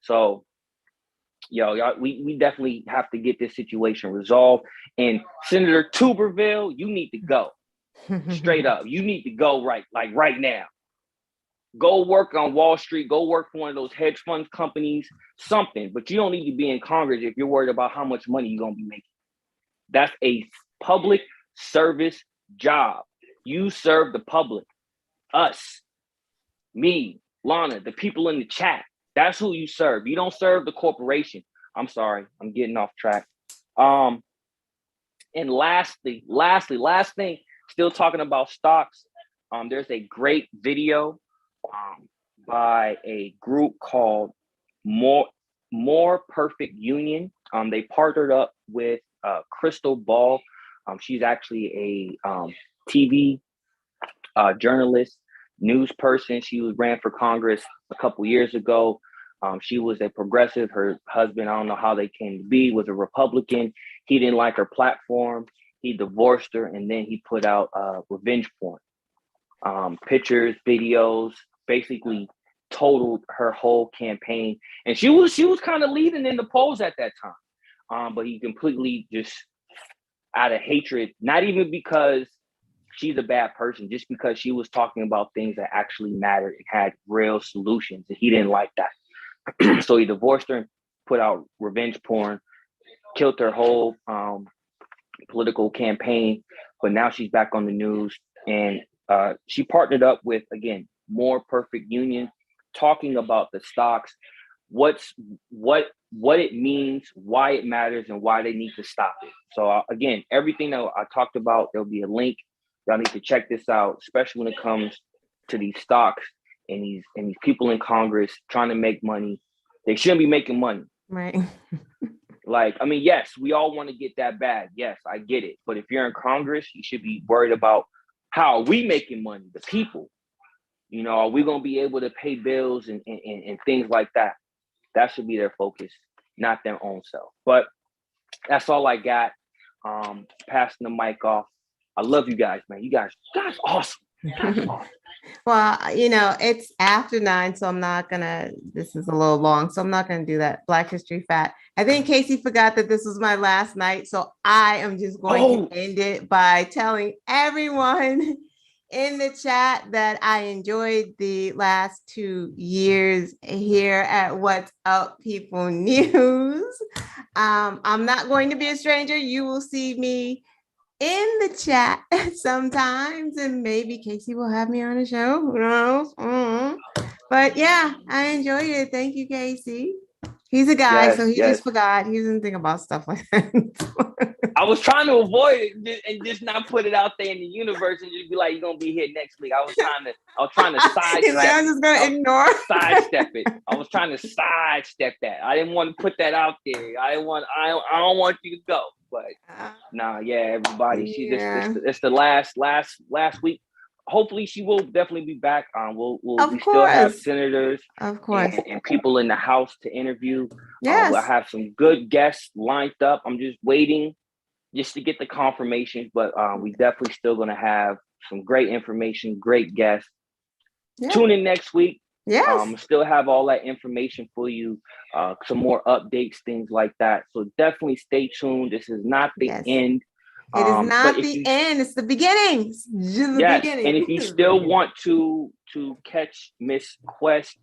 So, y'all, we definitely have to get this situation resolved. And Senator Tuberville, you need to go. Straight up. You need to go right now. Go work on Wall Street. Go work for one of those hedge fund companies, something. But you don't need to be in Congress if you're worried about how much money you're going to be making. That's a public service job. You serve the public. Us, me, Lana, the people in the chat. That's who you serve. You don't serve the corporation. I'm sorry. I'm getting off track. And last thing, still talking about stocks. There's a great video by a group called More Perfect Union. They partnered up with Crystal Ball. She's actually a TV journalist, news person. She ran for Congress a couple years ago. She was a progressive. Her husband, I don't know how they came to be, was a Republican. He didn't like her platform. He divorced her, and then he put out revenge porn. Pictures, videos, basically totaled her whole campaign. And she was kind of leading in the polls at that time. But he completely just out of hatred, not even because she's a bad person, just because she was talking about things that actually mattered and had real solutions. And he didn't like that. So he divorced her and put out revenge porn, killed her whole political campaign. But now she's back on the news, and she partnered up with, again, More Perfect Union, talking about the stocks, what it means, why it matters, and why they need to stop it. So again, everything that I talked about, there'll be a link. Y'all need to check this out, especially when it comes to these stocks and these people in Congress trying to make money. They shouldn't be making money. Right. Yes, we all want to get that bag. Yes, I get it. But if you're in Congress, you should be worried about how are we making money, the people. Are we going to be able to pay bills and things like that? That should be their focus, not their own self. But that's all I got. passing the mic off. I love you guys, man. You guys awesome. Awesome. Well, it's after 9, so I'm not gonna, this is a little long, so I'm not gonna do that. Black History Fat. I think Casey forgot that this was my last night, so I am just going to end it by telling everyone in the chat that I enjoyed the last 2 years here at What's Up People News. I'm not going to be a stranger. You will see me in the chat sometimes, and maybe Casey will have me on the show. Who knows? But yeah, I enjoyed it. Thank you, Casey. He's a guy, so he just forgot. He doesn't think about stuff like that. I was trying to avoid it and just not put it out there in the universe and just be like, "You're gonna be here next week." I was trying to sidestep. I'm just gonna ignore. Sidestep it. I was trying to sidestep that. I didn't want to put that out there. I don't want you to go. But everybody. It's the last week. Hopefully, she will definitely be back. We still have senators, of course, and people in the House to interview. Yes, we'll have some good guests lined up. I'm just waiting just to get the confirmations, but we definitely still going to have some great information, great guests. Yeah. Tune in next week. Yes. Still have all that information for you, some more updates, things like that. So definitely stay tuned. This is not the end. It is not the end. It's the beginning. It's just the beginning. And if you still want to catch Miss Quest,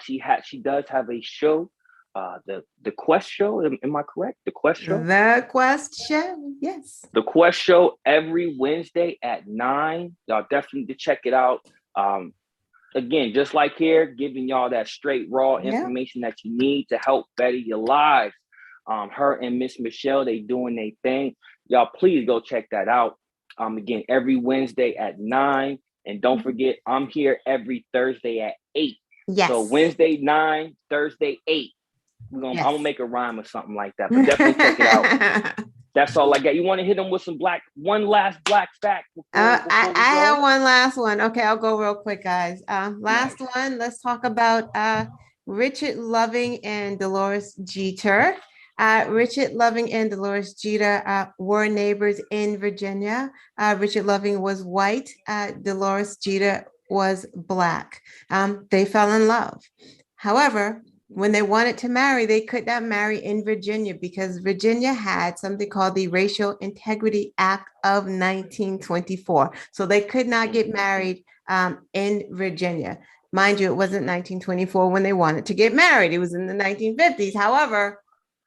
she does have a show. The Quest Show, am I correct? The Quest Show? The Quest Show, yes. The Quest Show every Wednesday at 9. Y'all definitely need to check it out. Again, just like here, giving y'all that straight, raw information that you need to help better your lives. Her and Miss Michelle, they doing their thing. Y'all, please go check that out. Again, every Wednesday at 9. And don't forget, I'm here every Thursday at 8. Yes. So Wednesday 9, Thursday 8. I'm gonna make a rhyme or something like that, but definitely check it out. That's all I got. You want to hit them with one last black fact? I have one last one. Okay, I'll go real quick, guys. Last one. Let's talk about Richard Loving and Dolores Jeter. Richard Loving and Dolores Jeter were neighbors in Virginia. Richard Loving was white. Dolores Jeter was Black. They fell in love. However, when they wanted to marry, they could not marry in Virginia because Virginia had something called the Racial Integrity Act of 1924. So they could not get married in Virginia. Mind you, it wasn't 1924 when they wanted to get married. It was in the 1950s. However,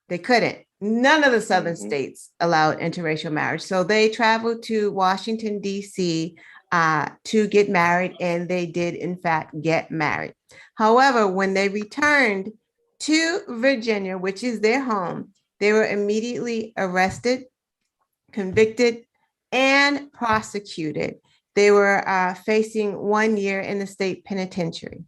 they couldn't. None of the southern states allowed interracial marriage. So they traveled to Washington, D.C. To get married, and they did, in fact, get married. However, when they returned to Virginia, which is their home, they were immediately arrested, convicted, and prosecuted. They were facing 1 year in the state penitentiary.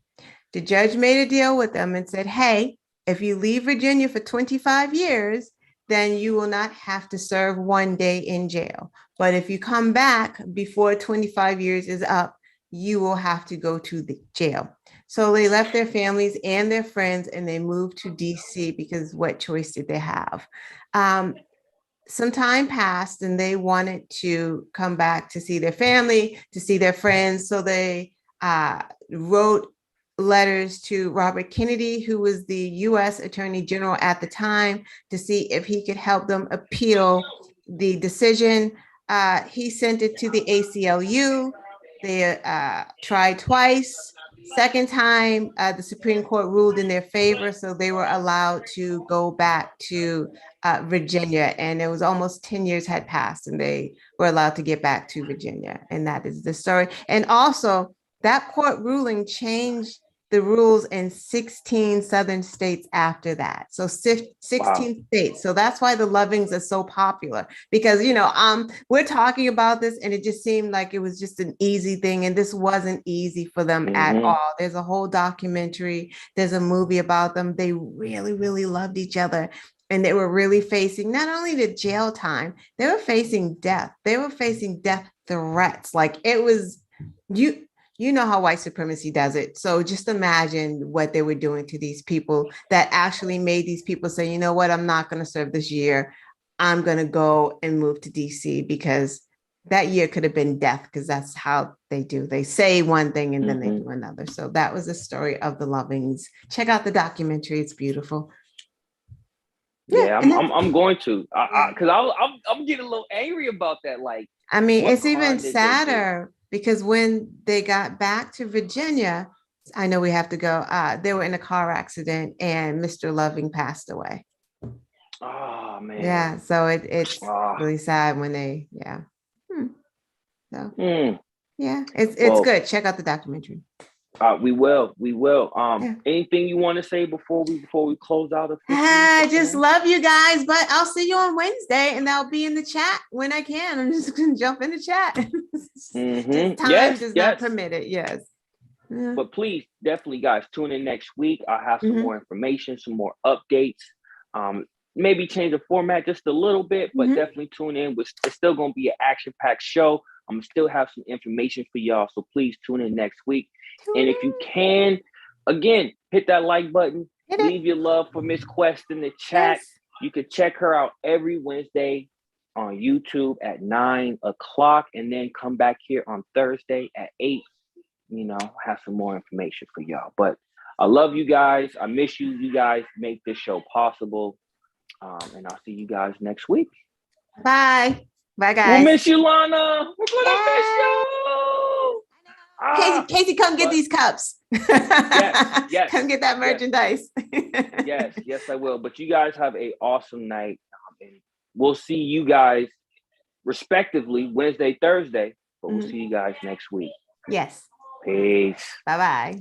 The judge made a deal with them and said, hey, if you leave Virginia for 25 years, then you will not have to serve 1 day in jail. But if you come back before 25 years is up, you will have to go to the jail. So they left their families and their friends and they moved to DC because what choice did they have? Some time passed and they wanted to come back to see their family, to see their friends. So they wrote letters to Robert Kennedy, who was the U.S. Attorney General at the time, to see if he could help them appeal the decision. He sent it to the ACLU. They tried twice. Second time, the Supreme Court ruled in their favor, so they were allowed to go back to Virginia. And it was almost 10 years had passed, and they were allowed to get back to Virginia. And that is the story. And also, that court ruling changed the rules in 16 southern states after that. So 16 states. So that's why the Lovings are so popular, because, you know, we're talking about this and it just seemed like it was just an easy thing. And this wasn't easy for them at all. There's a whole documentary. There's a movie about them. They really, really loved each other. And they were really facing not only the jail time, they were facing death. They were facing death threats. Like it was, you know how white supremacy does it. So just imagine what they were doing to these people that actually made these people say, you know what, I'm not going to serve this year. I'm going to go and move to DC because that year could have been death, because that's how they do. They say one thing and then they do another. So that was the story of the Lovings. Check out the documentary. It's beautiful. Yeah, I'm going to, because I'm getting a little angry about that. Like, I mean, it's even sadder because when they got back to Virginia, I know we have to go. They were in a car accident and Mr. Loving passed away. Oh man. Yeah, so it's really sad when they So yeah, it's good. Check out the documentary. We will. Anything you want to say before we close out? I just love you guys, but I'll see you on Wednesday and I'll be in the chat when I can. I'm just gonna jump in the chat. Just time does not permit it. Yes. Yeah. But please, definitely, guys, tune in next week. I'll have some more information, some more updates. Maybe change the format just a little bit, but definitely tune in. It's still going to be an action-packed show. I'm going to still have some information for y'all, so please tune in next week. And if you can, again, hit that like button. Leave your love for Miss Quest in the chat. Yes. You can check her out every Wednesday on YouTube at 9 o'clock, and then come back here on Thursday at 8. Have some more information for y'all. But I love you guys. I miss you. You guys make this show possible. And I'll see you guys next week. Bye. Bye, guys. We'll miss you, Lana. We're going to miss you. Casey, come get these cups. Yes. Come get that merchandise. Yes, I will. But you guys have an awesome night. And we'll see you guys respectively Wednesday, Thursday. But we'll see you guys next week. Yes. Peace. Bye-bye.